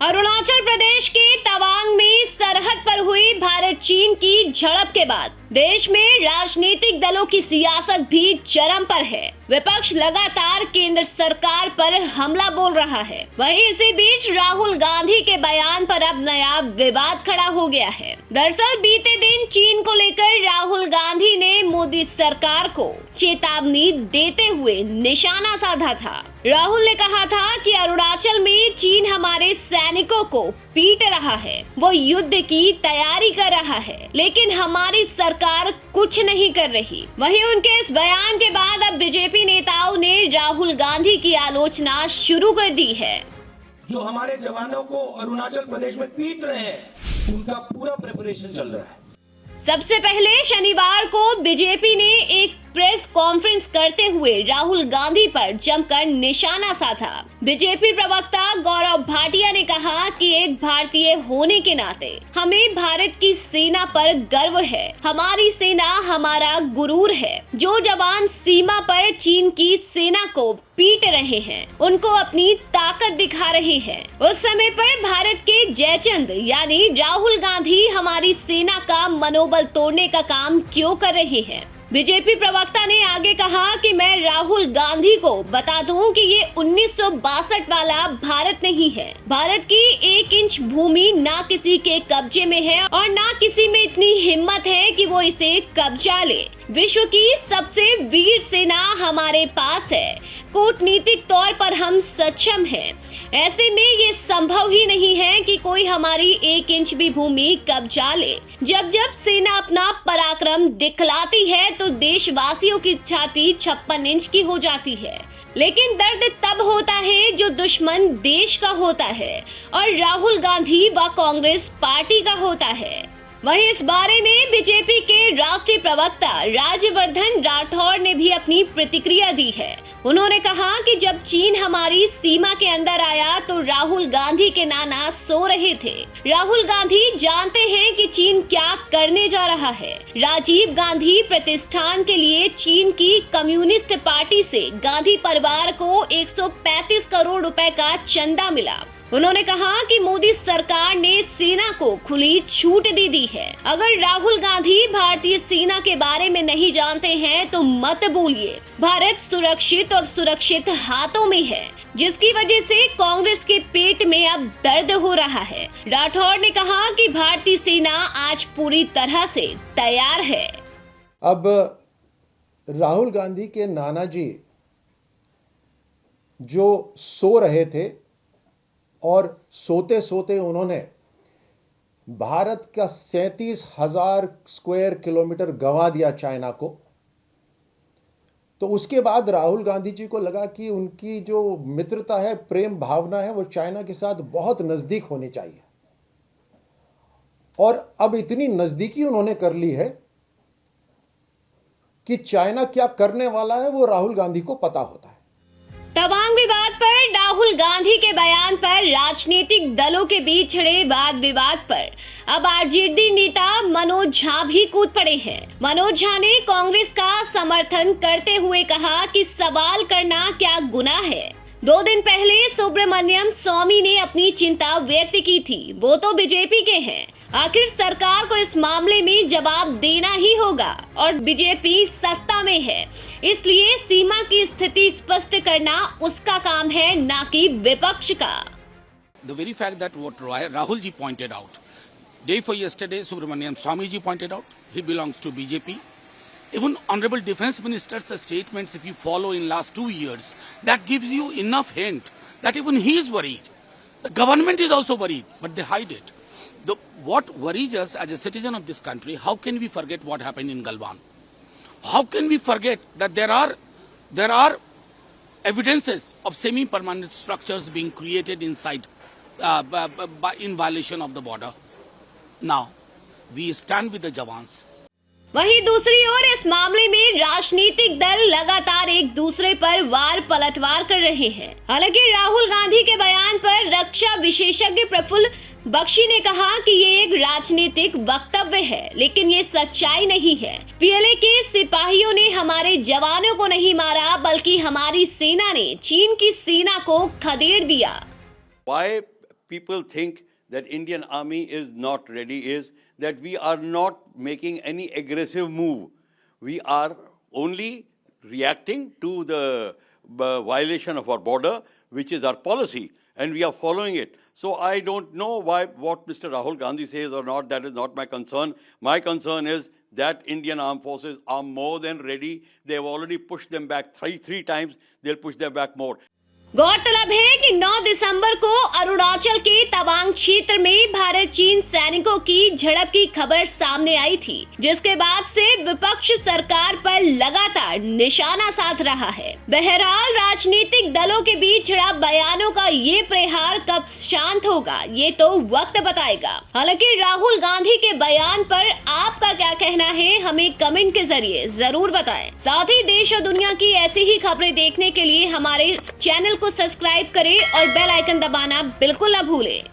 अरुणाचल प्रदेश के तवांग में सरहद पर हुई भारत चीन की झड़प के बाद देश में राजनीतिक दलों की सियासत भी चरम पर है। विपक्ष लगातार केंद्र सरकार पर हमला बोल रहा है। वहीं इसी बीच राहुल गांधी के बयान पर अब नया विवाद खड़ा हो गया है। दरअसल बीते दिन चीन को लेकर राहुल गांधी ने मोदी सरकार को चेतावनी देते हुए निशाना साधा था। राहुल ने कहा था कि अरुणाचल में चीन हमारे सैनिकों को पीट रहा है, वो युद्ध की तैयारी कर रहा है, लेकिन हमारी सरकार कुछ नहीं कर रही। वहीं उनके इस बयान के बाद अब बीजेपी नेताओं ने राहुल गांधी की आलोचना शुरू कर दी है। जो हमारे जवानों को अरुणाचल प्रदेश में पीट रहे हैं, उनका पूरा प्रिपरेशन चल रहा है। सबसे पहले शनिवार को बीजेपी ने एक प्रेस कॉन्फ्रेंस करते हुए राहुल गांधी पर जमकर निशाना साधा। बीजेपी प्रवक्ता गौरव भाटिया ने कहा कि एक भारतीय होने के नाते हमें भारत की सेना पर गर्व है। हमारी सेना हमारा गुरूर है। जो जवान सीमा पर चीन की सेना को पीट रहे हैं, उनको अपनी ताकत दिखा रहे हैं। उस समय पर भारत के जयचंद यानी राहुल गांधी हमारी सेना का मनोबल तोड़ने का काम क्यों कर रहे हैं। बीजेपी प्रवक्ता ने आगे कहा कि मैं राहुल गांधी को बता दूं कि ये 1962 वाला भारत नहीं है। भारत की 1 इंच भूमि ना किसी के कब्जे में है और ना किसी में इतनी हिम्मत है कि वो इसे कब्जा ले। विश्व की सबसे वीर सेना हमारे पास है। कूटनीतिक तौर पर हम सक्षम हैं। ऐसे में ये संभव ही नहीं है कि कोई हमारी 1 इंच भी भूमि कब्जा ले। जब जब सेना अपना पराक्रम दिखलाती है तो देशवासियों की छाती 56 इंच की हो जाती है। लेकिन दर्द तब होता है जो दुश्मन देश का होता है और राहुल गांधी व कांग्रेस पार्टी का होता है। वहीं इस बारे में बीजेपी के राष्ट्रीय प्रवक्ता राज्यवर्धन राठौड़ ने भी अपनी प्रतिक्रिया दी है। उन्होंने कहा कि जब चीन हमारी सीमा के अंदर आया तो राहुल गांधी के नाना सो रहे थे। राहुल गांधी जानते हैं कि चीन क्या करने जा रहा है। राजीव गांधी प्रतिष्ठान के लिए चीन की कम्युनिस्ट पार्टी से गांधी परिवार को 135 करोड़ रुपए का चंदा मिला। उन्होंने कहा कि मोदी सरकार ने सेना को खुली छूट दे दी है। अगर राहुल गांधी भारतीय सेना के बारे में नहीं जानते हैं तो मत बोलिए। भारत सुरक्षित और सुरक्षित हाथों में है, जिसकी वजह से कांग्रेस के पेट में अब दर्द हो रहा है। राठौड़ ने कहा कि भारतीय सेना आज पूरी तरह से तैयार है। अब राहुल गांधी के नाना जी जो सो रहे थे और सोते सोते उन्होंने भारत का 37,000 स्क्वायर किलोमीटर गंवा दिया चाइना को, तो उसके बाद राहुल गांधी जी को लगा कि उनकी जो मित्रता है, प्रेम भावना है, वो चाइना के साथ बहुत नजदीक होनी चाहिए। और अब इतनी नजदीकी उन्होंने कर ली है कि चाइना क्या करने वाला है वो राहुल गांधी को पता होता है। तवांग विवाद पर राहुल गांधी के बयान पर राजनीतिक दलों के बीच छिड़े वाद विवाद पर अब आरजेडी नेता मनोज झा भी कूद पड़े हैं। मनोज झा ने कांग्रेस का समर्थन करते हुए कहा कि सवाल करना क्या गुनाह है। 2 दिन पहले सुब्रमण्यम स्वामी ने अपनी चिंता व्यक्त की थी। वो तो बीजेपी के हैं। आखिर सरकार को इस मामले में जवाब देना ही होगा और बीजेपी सत्ता में है, इसलिए सीमा की स्थिति स्पष्ट करना उसका काम है, ना कि विपक्ष का। The very fact that what Rahul ji pointed out, day for yesterday, Subramanian Swami ji pointed out, he belongs to BJP. Even Honorable Defence Minister's statements, if you follow in last 2 years, that gives you enough hint that even he is worried. The government is also worried, but they hide it. What worries us as a citizen of this country, how can we forget what happened in Galwan? How can we forget that there are evidences of semi-permanent structures being created inside in violation of the border? Now, we stand with the Jawans. वहीं दूसरी ओर इस मामले में राजनीतिक दल लगातार एक दूसरे पर वार पलटवार कर रहे हैं। हालांकि राहुल गांधी के बयान पर रक्षा विशेषज्ञ प्रफुल्ल बख्शी ने कहा कि ये एक राजनीतिक वक्तव्य है, लेकिन ये सच्चाई नहीं है। पीएलए के सिपाहियों ने हमारे जवानों को नहीं मारा, बल्कि हमारी सेना ने चीन की सेना को खदेड़ दिया। Why people think that Indian Army is not ready is that we are not making any aggressive move. We are only reacting to the violation of our border, which is our policy, and we are following it. So I don't know what Mr. Rahul Gandhi says or not. That is not my concern. My concern is that Indian armed forces are more than ready. They have already pushed them back three times. They'll push them back more. गौरतलब है कि 9 दिसंबर को अरुणाचल के तवांग क्षेत्र में भारत चीन सैनिकों की झड़प की खबर सामने आई थी, जिसके बाद से विपक्ष सरकार पर लगातार निशाना साध रहा है। बहरहाल राजनीतिक दलों के बीच छिड़ा बयानों का ये प्रहार कब शांत होगा, ये तो वक्त बताएगा। हालांकि राहुल गांधी के बयान पर आपका क्या कहना है, हमें कमेंट के जरिए जरूर बताएं। साथ ही देश और दुनिया की ऐसी ही खबरें देखने के लिए हमारे चैनल को सब्सक्राइब करें और बेल आइकन दबाना बिल्कुल न भूलें।